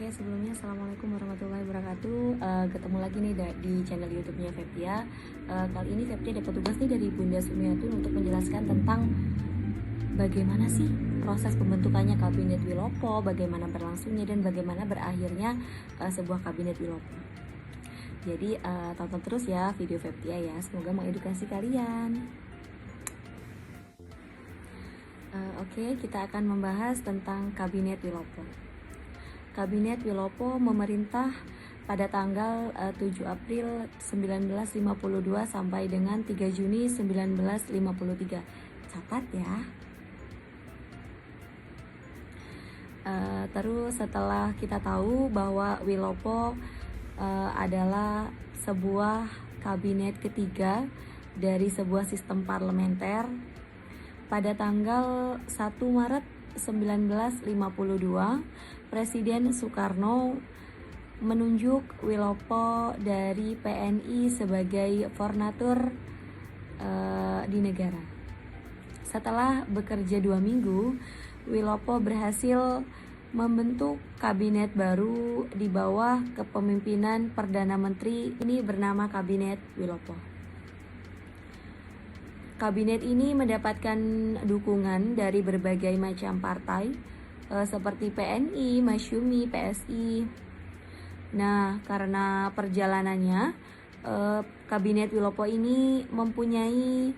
Oke, sebelumnya Assalamualaikum warahmatullahi wabarakatuh. Ketemu lagi nih di channel YouTube-nya Feptia. Kali ini Feptia dapat tugas nih dari Bunda Sumiatun untuk menjelaskan tentang bagaimana sih proses pembentukannya Kabinet Wilopo, bagaimana berlangsungnya dan bagaimana berakhirnya sebuah Kabinet Wilopo. Jadi tonton terus ya video Feptia ya, semoga mengedukasi kalian. Oke, kita akan membahas tentang Kabinet Wilopo. Kabinet Wilopo memerintah pada tanggal 7 April 1952 sampai dengan 3 Juni 1953. Catat ya. Terus setelah kita tahu bahwa Wilopo adalah sebuah kabinet ketiga dari sebuah sistem parlementer, pada tanggal 1 Maret 1952, Presiden Soekarno menunjuk Wilopo dari PNI sebagai fornatur di negara. Setelah bekerja 2 minggu, Wilopo berhasil membentuk kabinet baru di bawah kepemimpinan Perdana Menteri, ini bernama Kabinet Wilopo. Kabinet ini mendapatkan dukungan dari berbagai macam partai seperti PNI, Masyumi, PSI. Nah, karena perjalanannya Kabinet Wilopo ini mempunyai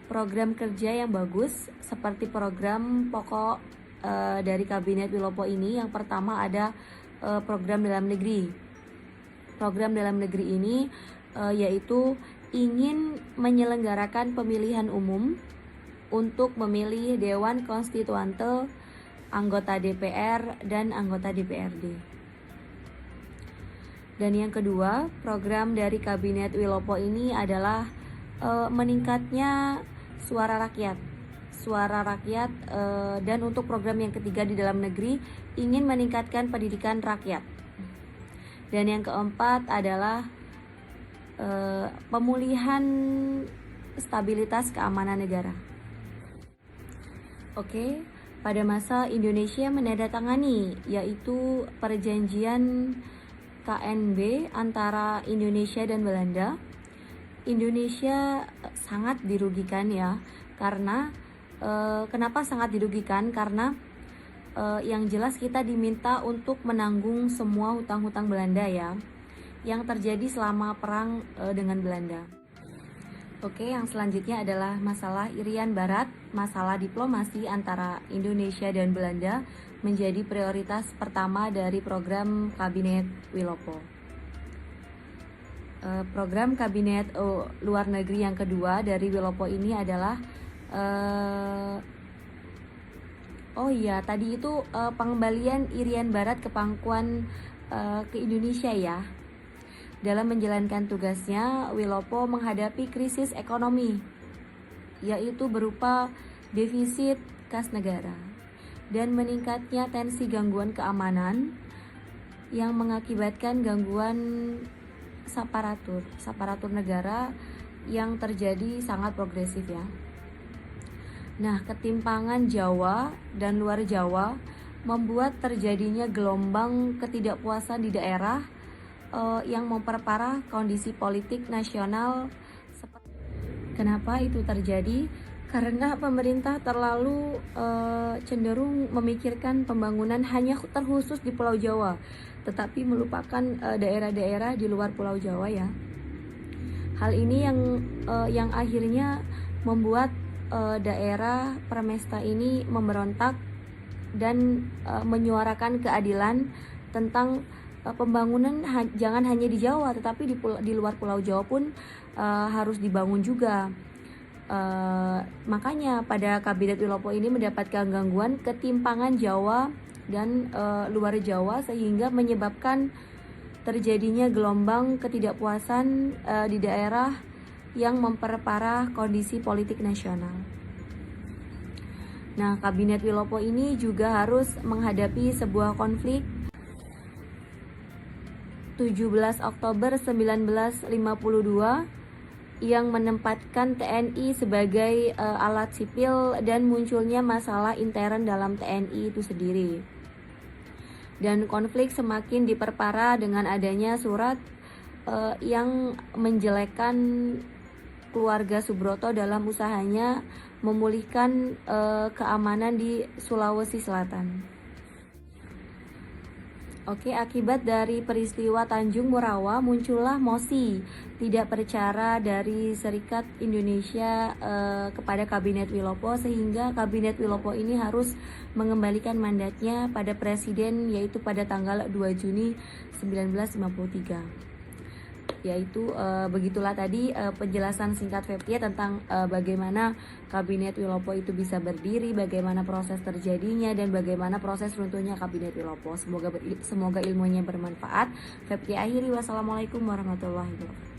program kerja yang bagus, seperti program pokok dari Kabinet Wilopo ini. Yang pertama ada program dalam negeri. Program dalam negeri ini yaitu ingin menyelenggarakan pemilihan umum untuk memilih Dewan Konstituante, anggota DPR, dan anggota DPRD. Dan yang kedua, program dari Kabinet Wilopo ini adalah meningkatnya suara rakyat. Dan untuk program yang ketiga di dalam negeri, ingin meningkatkan pendidikan rakyat. Dan yang keempat adalah pemulihan stabilitas keamanan negara. Oke, pada masa Indonesia menandatangani yaitu perjanjian KNB antara Indonesia dan Belanda. Indonesia sangat dirugikan ya, karena kenapa sangat dirugikan? Karena yang jelas kita diminta untuk menanggung semua hutang-hutang Belanda ya, yang terjadi selama perang dengan Belanda. Oke, yang selanjutnya adalah masalah Irian Barat. Masalah diplomasi antara Indonesia dan Belanda menjadi prioritas pertama dari program Kabinet Wilopo. Program Kabinet Luar Negeri yang kedua dari Wilopo ini adalah tadi itu pengembalian Irian Barat ke pangkuan ke Indonesia ya. Dalam menjalankan tugasnya, Wilopo menghadapi krisis ekonomi, yaitu berupa defisit kas negara dan meningkatnya tensi gangguan keamanan yang mengakibatkan gangguan aparatur negara yang terjadi sangat progresif ya. Nah, ketimpangan Jawa dan luar Jawa membuat terjadinya gelombang ketidakpuasan di daerah yang memperparah kondisi politik nasional. Kenapa itu terjadi? Karena pemerintah terlalu cenderung memikirkan pembangunan hanya terkhusus di Pulau Jawa, tetapi melupakan daerah-daerah di luar Pulau Jawa ya. Hal ini yang akhirnya membuat daerah Permesta ini memberontak dan menyuarakan keadilan tentang pembangunan jangan hanya di Jawa, tetapi di luar Pulau Jawa pun harus dibangun juga. Makanya pada Kabinet Wilopo ini mendapatkan gangguan ketimpangan Jawa dan luar Jawa, sehingga menyebabkan terjadinya gelombang ketidakpuasan di daerah yang memperparah kondisi politik nasional. Nah, Kabinet Wilopo ini juga harus menghadapi sebuah konflik 17 Oktober 1952 yang menempatkan TNI sebagai alat sipil dan munculnya masalah intern dalam TNI itu sendiri. dan konflik semakin diperparah dengan adanya surat yang menjelekkan keluarga Subroto dalam usahanya memulihkan keamanan di Sulawesi Selatan. Oke, akibat dari peristiwa Tanjung Morawa muncullah mosi tidak percaya dari Serikat Indonesia kepada Kabinet Wilopo, sehingga Kabinet Wilopo ini harus mengembalikan mandatnya pada Presiden, yaitu pada tanggal 2 Juni 1953. Yaitu begitulah tadi penjelasan singkat Feptia tentang bagaimana Kabinet Wilopo itu bisa berdiri, bagaimana proses terjadinya, dan bagaimana proses runtuhnya Kabinet Wilopo. Semoga ilmunya bermanfaat. Feptia akhiri, wassalamualaikum warahmatullahi wabarakatuh.